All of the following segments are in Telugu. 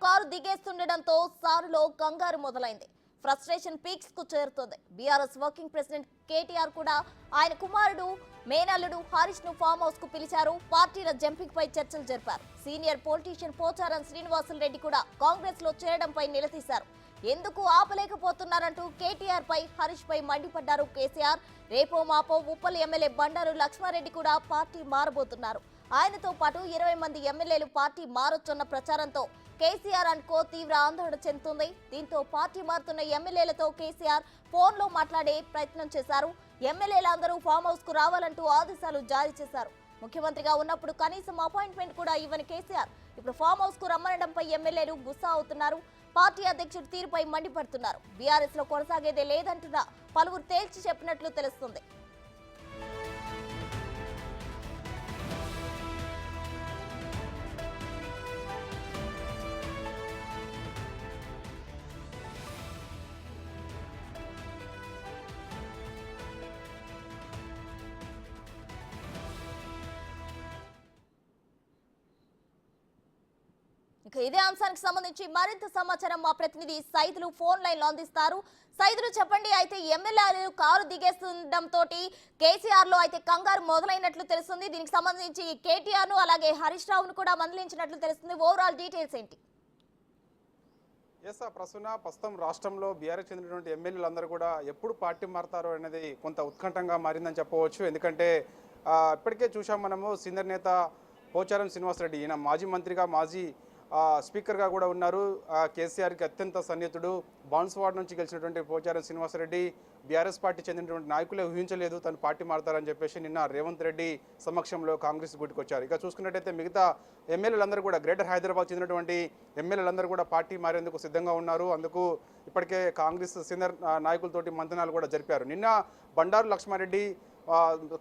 కారు దిగేస్తుండటంతో సారులో కంగారు మొదలైంది. ఫ్రస్ట్రేషన్ పీక్స్ కు చేరుతోంది. బీఆర్ఎస్ వర్కింగ్ ప్రెసిడెంట్ కేటీఆర్ కూడా ఆయన కుమారుడు మేనల్లుడు హరీష్ ను ఫామ్ హౌస్ కు పిలిచారు. పార్టీల జంపింగ్ పై చర్చలు జరిపారు. సీనియర్ పొలిటీషియన్ పోచారం శ్రీనివాసులు రెడ్డి కూడా కాంగ్రెస్ లో చేరడంపై నిలదీశారు. ఎందుకు ఆపలేకపోతున్నారంటూ కేటీఆర్ పై హరీష్ పై మండిపడ్డారు కేసీఆర్. రేపో మాపో ఉప్పల్ ఎమ్మెల్యే బండారు లక్ష్మారెడ్డి కూడా పార్టీ మారబోతున్నారు. ఆయనతో పాటు 20 మంది ఎమ్మెల్యేలు పార్టీ మారొచ్చన్న ప్రచారంతో కేసీఆర్ అండ్ కో తీవ్ర ఆందోళన చెందుతుంది. దీంతో పార్టీ మారుతున్న ఎమ్మెల్యేలతో కేసీఆర్ ఫోన్లో మాట్లాడే ప్రయత్నం చేశారు. ఎమ్మెల్యేలందరూ ఫామ్ హౌస్ కు రావాలంటూ ఆదేశాలు జారీ చేశారు. ముఖ్యమంత్రిగా ఉన్నప్పుడు కనీసం అపాయింట్మెంట్ కూడా ఇవ్వని కేసీఆర్ ఇప్పుడు ఫామ్ హౌస్ కు రమ్మనడంపై ఎమ్మెల్యేలు గుస్సా అవుతున్నారు. పార్టీ అధ్యక్షుడి తీరుపై మండిపడుతున్నారు. బీఆర్ఎస్ లో కొనసాగేదే లేదంటున్నా పలువురు తేల్చి చెప్పినట్లు తెలుస్తుంది. ఇదే అంశానికి సంబంధించి మరింత సమాచారం మా ప్రతినిధి సైదులు ఫోన్ లైన్ లో అందిస్తారు. సైదులు చెప్పండి, అయితే ఎమ్మెల్యేలు కారు దిగేస్తుండటంతో కేసీఆర్ లో అయితే కంగారు మొదలైనట్లు తెలుస్తుంది. దీనికి సంబంధించి కేటీఆర్ ను అలాగే హరీష్ రావును కూడా మందలించినట్లు తెలుస్తుంది. ఓవరాల్ డీటెయిల్స్ ఏంటి? ప్రస్తుతం రాష్ట్రంలో బీఆర్ఎస్ చెందినటువంటి ఎమ్మెల్యేలందరూ కూడా ఎప్పుడు పార్టీ మారుతారో అనేది కొంత ఉత్కంఠంగా మారిందని చెప్పవచ్చు. ఎందుకంటే ఇప్పటికే చూసాం మనము సీనియర్ నేత పోచారం శ్రీనివాసరెడ్డి, ఈయన మాజీ మంత్రిగా మాజీ స్పీకర్గా కూడా ఉన్నారు. కేసీఆర్కి అత్యంత సన్నిహితుడు. బాన్స్వాడ్ నుంచి గెలిచినటువంటి పోచారం శ్రీనివాసరెడ్డి బీఆర్ఎస్ పార్టీ చెందినటువంటి నాయకులే ఊహించలేదు తను పార్టీ మారుతారని చెప్పేసి నిన్న రేవంత్ రెడ్డి సమక్షంలో కాంగ్రెస్ గుడికొచ్చారు. ఇక చూసుకున్నట్టయితే మిగతా ఎమ్మెల్యేలందరూ కూడా గ్రేటర్ హైదరాబాద్ చెందినటువంటి ఎమ్మెల్యేలందరూ కూడా పార్టీ మారేందుకు సిద్ధంగా ఉన్నారు. అందుకు ఇప్పటికే కాంగ్రెస్ సీనియర్ నాయకులతోటి మంతనాలు కూడా జరిపారు. నిన్న బండారు లక్ష్మారెడ్డి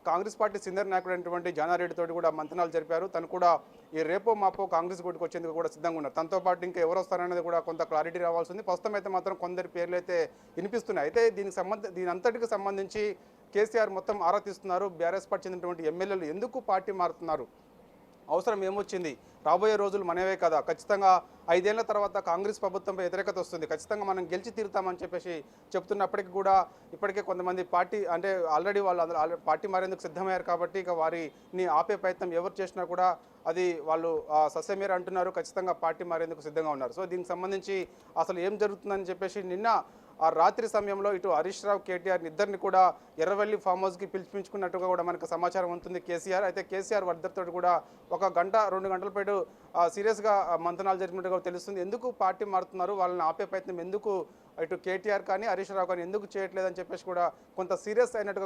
కాంగ్రెస్ పార్టీ సీనియర్ నాయకుడు అయినటువంటి జానారెడ్డి తోటి కూడా మంతనాలు జరిపారు. తను కూడా ఈ రేపో మాపో కాంగ్రెస్ గుడికి వచ్చేందుకు కూడా సిద్ధంగా ఉన్నారు. తనతో పాటు ఇంకా ఎవరు వస్తారనేది కూడా కొంత క్లారిటీ రావాల్సి ఉంది. ప్రస్తుతం అయితే మాత్రం కొందరి పేర్లు అయితే వినిపిస్తున్నాయి. అయితే దీని అంతటికి సంబంధించి కేసీఆర్ మొత్తం ఆరా తీస్తున్నారు. బీఆర్ఎస్ పార్టీ చెందినటువంటి ఎమ్మెల్యేలు ఎందుకు పార్టీ మారుతున్నారు, అవసరం ఏమొచ్చింది, రాబోయే రోజులు మనవే కదా, ఖచ్చితంగా 5 ఏళ్ల తర్వాత కాంగ్రెస్ ప్రభుత్వంపై వ్యతిరేకత వస్తుంది, ఖచ్చితంగా మనం గెలిచి తీరుతామని చెప్పేసి చెప్తున్నప్పటికీ కూడా ఇప్పటికే కొంతమంది పార్టీ అంటే ఆల్రెడీ వాళ్ళు పార్టీ మారేందుకు సిద్ధమయ్యారు. కాబట్టి ఇక వారిని ఆపే ప్రయత్నం ఎవరు చేసినా కూడా అది వాళ్ళు సస్యమేర అంటున్నారు. ఖచ్చితంగా పార్టీ మారేందుకు సిద్ధంగా ఉన్నారు. సో దీనికి సంబంధించి అసలు ఏం జరుగుతుందని చెప్పేసి నిన్న ఆ రాత్రి సమయంలో ఇటు హరీష్ రావు కేటీఆర్ ఇద్దరిని కూడా ఎర్రవల్లి ఫామ్ హౌస్కి పిలిపించుకున్నట్టుగా కూడా మనకు సమాచారం ఉంటుంది కేసీఆర్. అయితే కేసీఆర్ ఇద్దరితో కూడా 1 గంట 2 గంటల పాటు సీరియస్గా మంతనాలు జరిపినట్టుగా తెలుస్తుంది. ఎందుకు పార్టీ మారుతున్నారు, వాళ్ళని ఆపే ప్రయత్నం ఎందుకు ఇటు కేటీఆర్ కానీ హరీష్ రావు కానీ ఎందుకు చేయట్లేదని చెప్పేసి కూడా కొంత సీరియస్ అయినట్టుగా